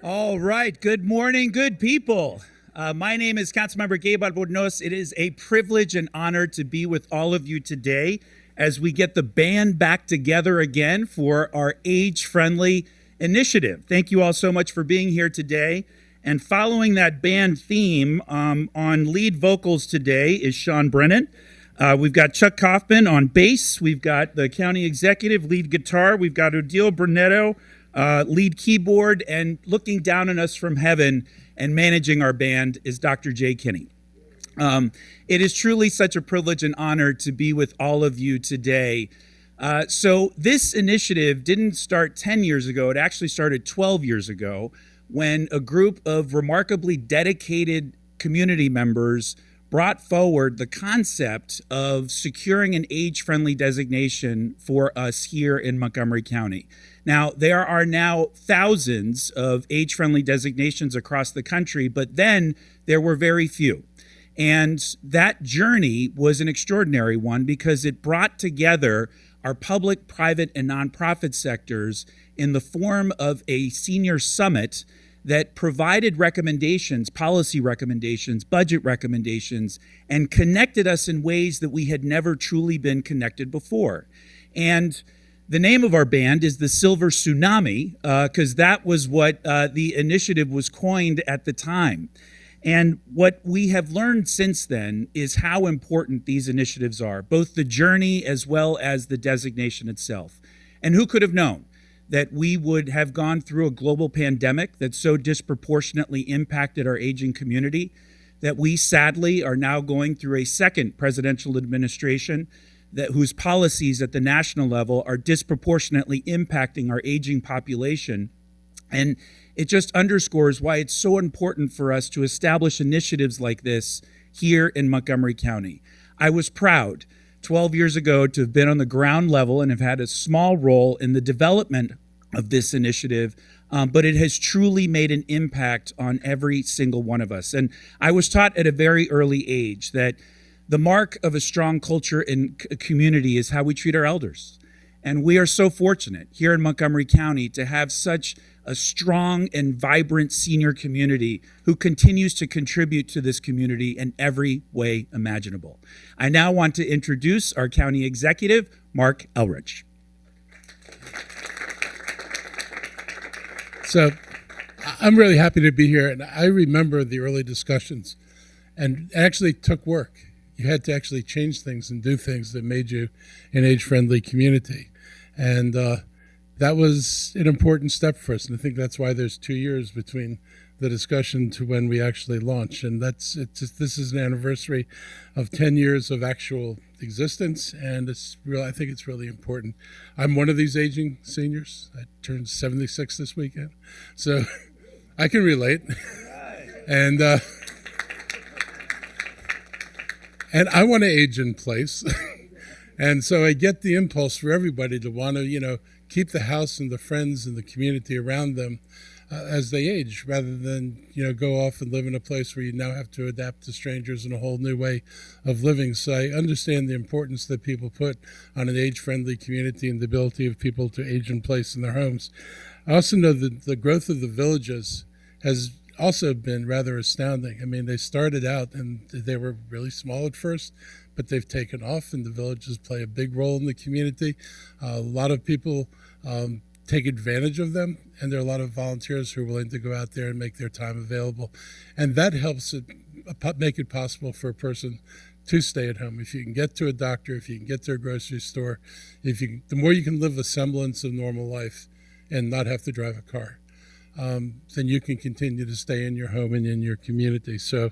All right. Good morning, good people. My name is Councilmember Gabe Albornoz. It is a privilege and honor to be with all of you today as we get the band back together again for our age-friendly initiative. Thank you all so much for being here today. And following that band theme, on lead vocals today is Sean Brennan. We've got Chuck Kaufman on bass. We've got the county executive lead guitar. We've got Odile Brunetto, lead keyboard, and looking down on us from heaven and managing our band is Dr. Jay Kinney. It is truly such a privilege and honor to be with all of you today. So this initiative didn't start 10 years ago. It actually started 12 years ago when a group of remarkably dedicated community members brought forward the concept of securing an age-friendly designation for us here in Montgomery County. Now, there are now thousands of age-friendly designations across the country, but then there were very few. And that journey was an extraordinary one because it brought together our public, private, and nonprofit sectors in the form of a senior summit that provided recommendations, policy recommendations, budget recommendations, and connected us in ways that we had never truly been connected before. And the name of our band is the Silver Tsunami, because that was what the initiative was coined at the time. And what we have learned since then is how important these initiatives are, both the journey as well as the designation itself. And who could have known that we would have gone through a global pandemic that so disproportionately impacted our aging community, that we sadly are now going through a second presidential administration whose policies at the national level are disproportionately impacting our aging population. And it just underscores why it's so important for us to establish initiatives like this here in Montgomery County. I was proud 12 years ago to have been on the ground level and have had a small role in the development of this initiative, but it has truly made an impact on every single one of us. And I was taught at a very early age that the mark of a strong culture in a community is how we treat our elders. And we are so fortunate here in Montgomery County to have such a strong and vibrant senior community who continues to contribute to this community in every way imaginable. I now want to introduce our county executive, Mark Elrich. So I'm really happy to be here, and I remember the early discussions, and it actually took work. You had to actually change things and do things that made you an age-friendly community. And that was an important step for us, and I think that's why there's 2 years between the discussion to when we actually launch. And this is an anniversary of 10 years of actual existence, and I think it's really important. I'm one of these aging seniors. I turned 76 this weekend, so I can relate. And I want to age in place. And so I get the impulse for everybody to want to, keep the house and the friends and the community around them as they age, rather than, go off and live in a place where you now have to adapt to strangers in a whole new way of living. So I understand the importance that people put on an age-friendly community and the ability of people to age in place in their homes. I also know that the growth of the villages has also been rather astounding. I mean, they started out and they were really small at first, but they've taken off, and the villages play a big role in the community. A lot of people take advantage of them, and there are a lot of volunteers who are willing to go out there and make their time available. And that helps make it possible for a person to stay at home. If you can get to a doctor, if you can get to a grocery store, the more you can live a semblance of normal life and not have to drive a car, then you can continue to stay in your home and in your community. So,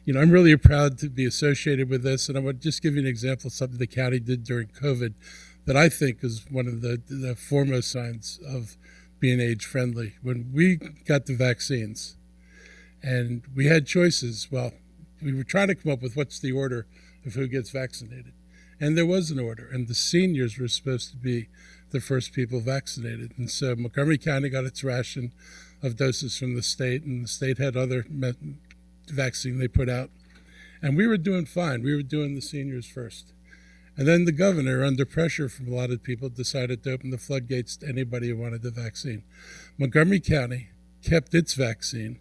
I'm really proud to be associated with this. And I would just give you an example of something the county did during COVID that I think is one of the foremost signs of being age-friendly. When we got the vaccines and we had choices, well, we were trying to come up with what's the order of who gets vaccinated. And there was an order, and the seniors were supposed to be the first people vaccinated. And so Montgomery County got its ration of doses from the state, and the state had other vaccine they put out. And we were doing fine. We were doing the seniors first. And then the governor, under pressure from a lot of people, decided to open the floodgates to anybody who wanted the vaccine. Montgomery County kept its vaccine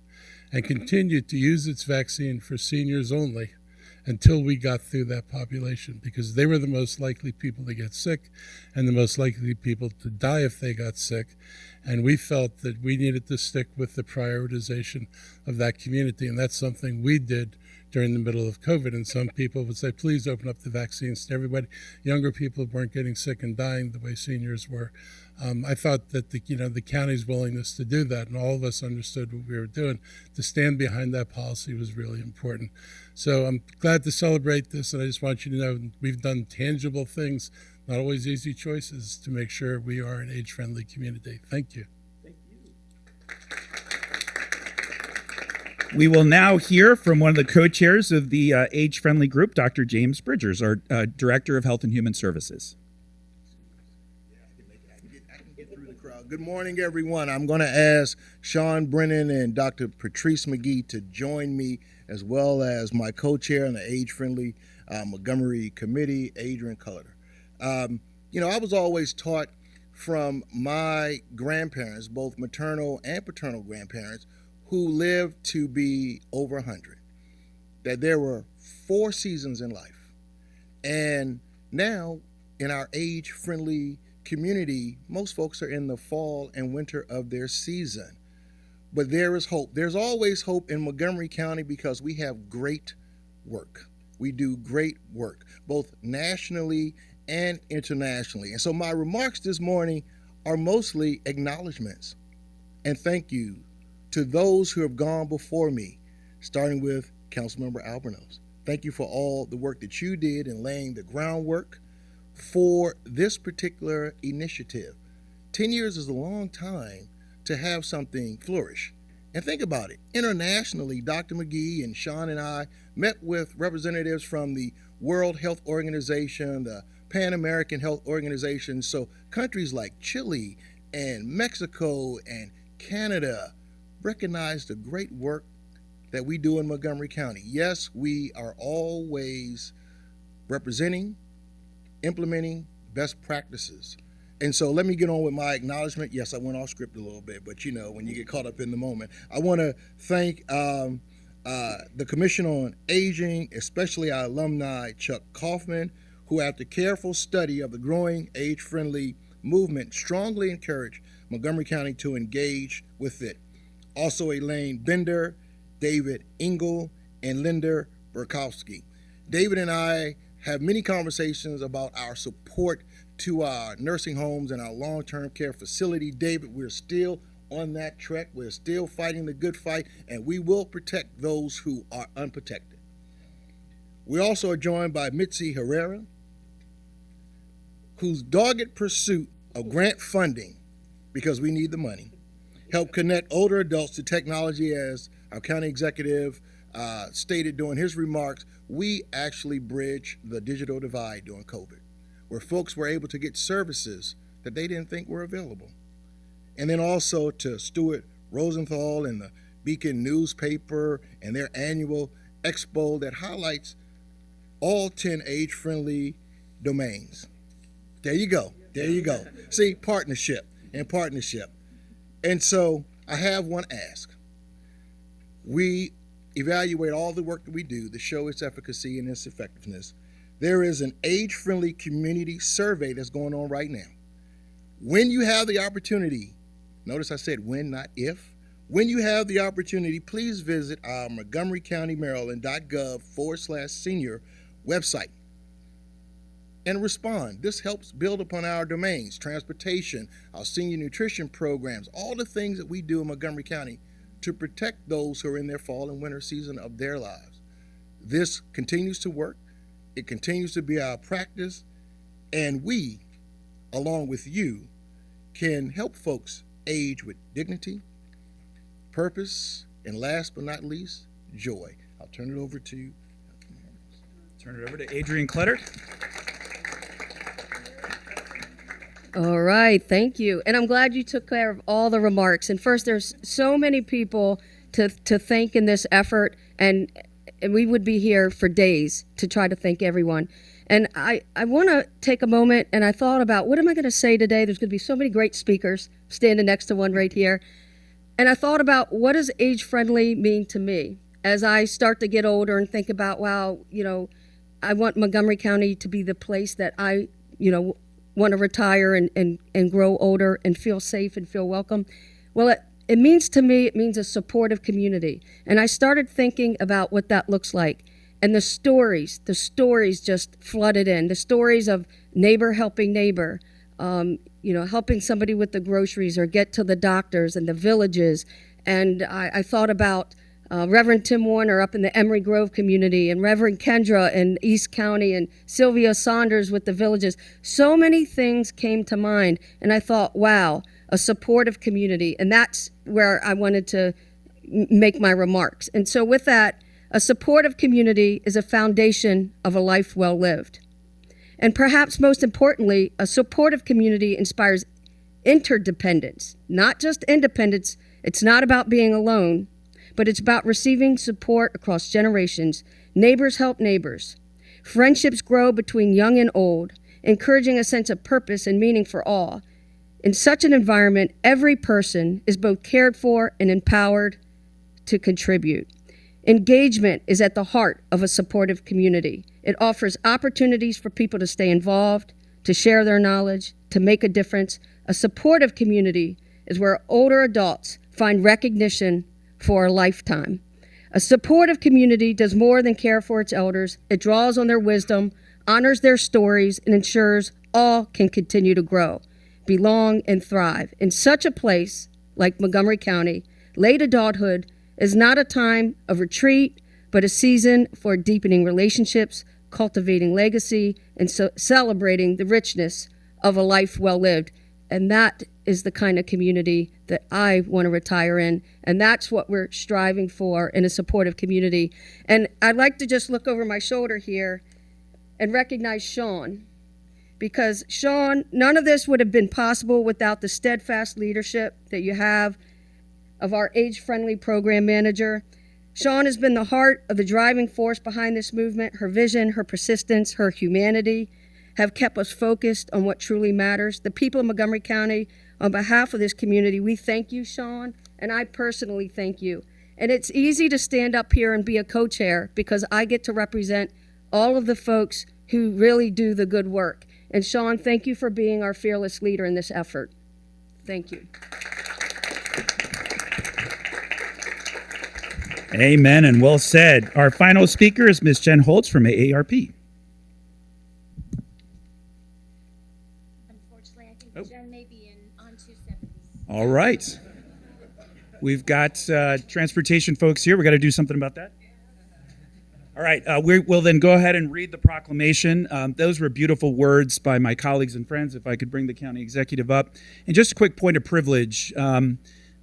and continued to use its vaccine for seniors only until we got through that population, because they were the most likely people to get sick and the most likely people to die if they got sick. And we felt that we needed to stick with the prioritization of that community. And that's something we did during the middle of COVID. And some people would say, please open up the vaccines to everybody. Younger people weren't getting sick and dying the way seniors were. I thought that the county's willingness to do that, and all of us understood what we were doing, to stand behind that policy was really important. So I'm glad to celebrate this, and I just want you to know we've done tangible things, not always easy choices, to make sure we are an age-friendly community. Thank you. We will now hear from one of the co-chairs of the age-friendly group, Dr. James Bridgers, our Director of Health and Human Services. Good morning, everyone. I'm going to ask Sean Brennan and Dr. Patrice McGee to join me, as well as my co-chair on the age-friendly Montgomery Committee, Adrian Culliter. I was always taught from my grandparents, both maternal and paternal grandparents, who lived to be over 100, that there were 4 seasons in life. And now, in our age-friendly community, most folks are in the fall and winter of their season. But there is hope. There's always hope in Montgomery County because we have great work. We do great work, both nationally and internationally. And so my remarks this morning are mostly acknowledgments and thank you to those who have gone before me, starting with Councilmember Albornoz. Thank you for all the work that you did in laying the groundwork for this particular initiative. 10 years is a long time to have something flourish. And think about it. Internationally, Dr. McGee and Sean and I met with representatives from the World Health Organization, the Pan American Health Organization. So countries like Chile and Mexico and Canada recognize the great work that we do in Montgomery County. Yes, we are always representing, implementing best practices. And so let me get on with my acknowledgement. Yes, I went off script a little bit, but when you get caught up in the moment. I want to thank the Commission on Aging, especially our alumni, Chuck Kaufman, who after careful study of the growing age-friendly movement, strongly encouraged Montgomery County to engage with it. Also Elaine Bender, David Engel, and Linda Burkowski. David and I have many conversations about our support to our nursing homes and our long-term care facility. David, we're still on that trek. We're still fighting the good fight, and we will protect those who are unprotected. We also are joined by Mitzi Herrera, whose dogged pursuit of grant funding, because we need the money, helped connect older adults to technology. As our county executive stated during his remarks, we actually bridged the digital divide during COVID, where folks were able to get services that they didn't think were available. And then also to Stuart Rosenthal and the Beacon newspaper and their annual expo that highlights all 10 age-friendly domains. There you go. See, partnership. And so I have one ask. We evaluate all the work that we do to show its efficacy and its effectiveness. There is an age-friendly community survey that's going on right now. When you have the opportunity, notice I said when, not if. When you have the opportunity, please visit our montgomerycountymaryland.gov/senior website and respond. This helps build upon our domains, transportation, our senior nutrition programs, all the things that we do in Montgomery County to protect those who are in their fall and winter season of their lives. This continues to work. It continues to be our practice, and we, along with you, can help folks age with dignity, purpose, and last but not least, joy. I'll turn it over to you. Turn it over to Adrian Clutter. All right, thank you. And I'm glad you took care of all the remarks. And first, there's so many people to thank in this effort, and we would be here for days to try to thank everyone. And I want to take a moment, and I thought about, what am I going to say today? There's going to be so many great speakers, standing next to one right here. And I thought about, what does age-friendly mean to me as I start to get older and think about, wow, I want Montgomery County to be the place that I, want to retire and grow older and feel safe and feel welcome. Well, it means to me, it means a supportive community. And I started thinking about what that looks like. And the stories just flooded in. The stories of neighbor helping neighbor, helping somebody with the groceries or get to the doctors and the villages. And I thought about Reverend Tim Warner up in the Emery Grove community, and Reverend Kendra in East County, and Sylvia Saunders with the villages. So many things came to mind, and I thought, wow, a supportive community. And that's where I wanted to make my remarks. And so with that, a supportive community is a foundation of a life well lived. And perhaps most importantly, a supportive community inspires interdependence, not just independence. It's not about being alone, but it's about receiving support across generations. Neighbors help neighbors. Friendships grow between young and old, encouraging a sense of purpose and meaning for all. In such an environment, every person is both cared for and empowered to contribute. Engagement is at the heart of a supportive community. It offers opportunities for people to stay involved, to share their knowledge, to make a difference. A supportive community is where older adults find recognition for a lifetime. A supportive community does more than care for its elders. It draws on their wisdom, honors their stories, and ensures all can continue to grow, belong, and thrive. In such a place like Montgomery County, late adulthood is not a time of retreat, but a season for deepening relationships, cultivating legacy, and celebrating the richness of a life well lived. And that is the kind of community that I want to retire in. And that's what we're striving for in a supportive community. And I'd like to just look over my shoulder here and recognize Sean. Because Sean, none of this would have been possible without the steadfast leadership that you have of our age-friendly program manager. Sean has been the heart of the driving force behind this movement. Her vision, her persistence, her humanity have kept us focused on what truly matters. The people of Montgomery County, on behalf of this community, we thank you, Sean, and I personally thank you. And it's easy to stand up here and be a co-chair because I get to represent all of the folks who really do the good work. And Sean, thank you for being our fearless leader in this effort. Thank you. Amen, and well said. Our final speaker is Ms. Jen Holtz from AARP. Unfortunately, I think Jen may be on 270s. All right. We've got transportation folks here. We got to do something about that. All right, we'll then go ahead and read the proclamation. Those were beautiful words by my colleagues and friends, if I could bring the county executive up. And just a quick point of privilege.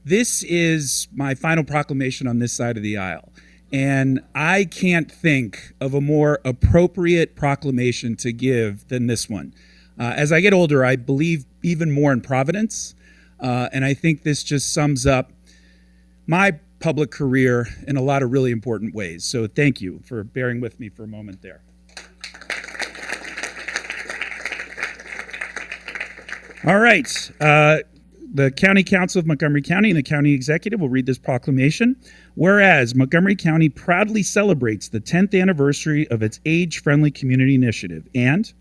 This is my final proclamation on this side of the aisle. And I can't think of a more appropriate proclamation to give than this one. As I get older, I believe even more in providence. And I think this just sums up my public career in a lot of really important ways. So thank you for bearing with me for a moment there. All right. The County Council of Montgomery County and the County Executive will read this proclamation. Whereas Montgomery County proudly celebrates the 10th anniversary of its age-friendly community initiative. And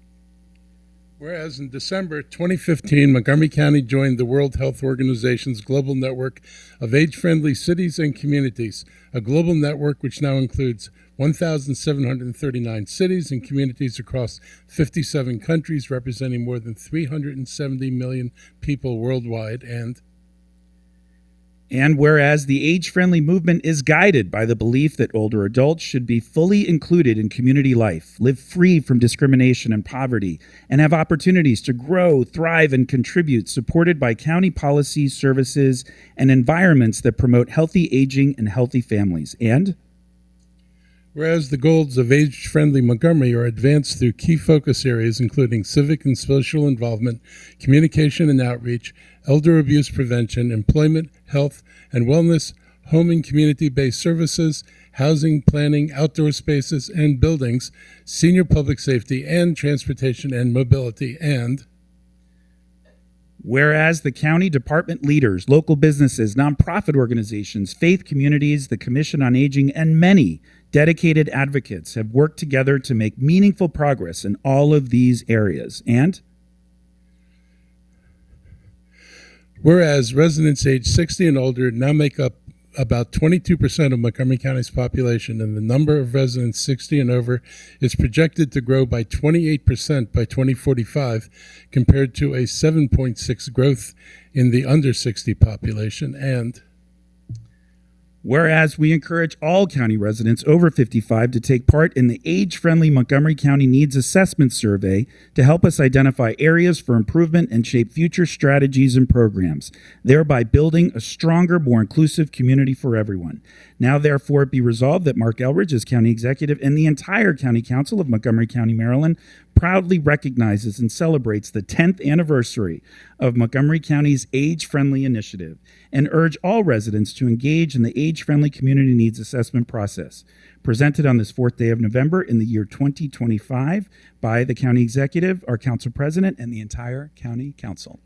whereas in December 2015, Montgomery County joined the World Health Organization's global network of age-friendly cities and communities, a global network which now includes 1,739 cities and communities across 57 countries, representing more than 370 million people worldwide. And whereas the age-friendly movement is guided by the belief that older adults should be fully included in community life, live free from discrimination and poverty, and have opportunities to grow, thrive, and contribute, supported by county policies, services, and environments that promote healthy aging and healthy families. And whereas the goals of age-friendly Montgomery are advanced through key focus areas including civic and social involvement, communication and outreach, elder abuse prevention, employment, health and wellness, home and community-based services, housing, planning, outdoor spaces and buildings, senior public safety and transportation and mobility. And Whereas the county department leaders, local businesses, nonprofit organizations, faith communities, the Commission on Aging, and many dedicated advocates have worked together to make meaningful progress in all of these areas. And whereas residents aged 60 and older now make up about 22% of Montgomery County's population, and the number of residents 60 and over is projected to grow by 28% by 2045, compared to a 7.6 growth in the under 60 population. And whereas we encourage all county residents over 55 to take part in the age-friendly Montgomery County Needs Assessment Survey to help us identify areas for improvement and shape future strategies and programs, thereby building a stronger, more inclusive community for everyone. Now, therefore, it be resolved that Mark Elridge, as County Executive, and the entire County Council of Montgomery County, Maryland, proudly recognizes and celebrates the 10th anniversary of Montgomery County's Age-Friendly Initiative, and urge all residents to engage in the Age-Friendly Community Needs Assessment process, presented on this 4th day of November in the year 2025 by the County Executive, our Council President, and the entire County Council.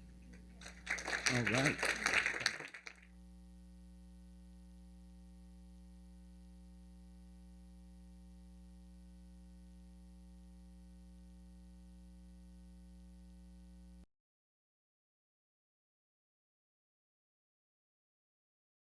All right.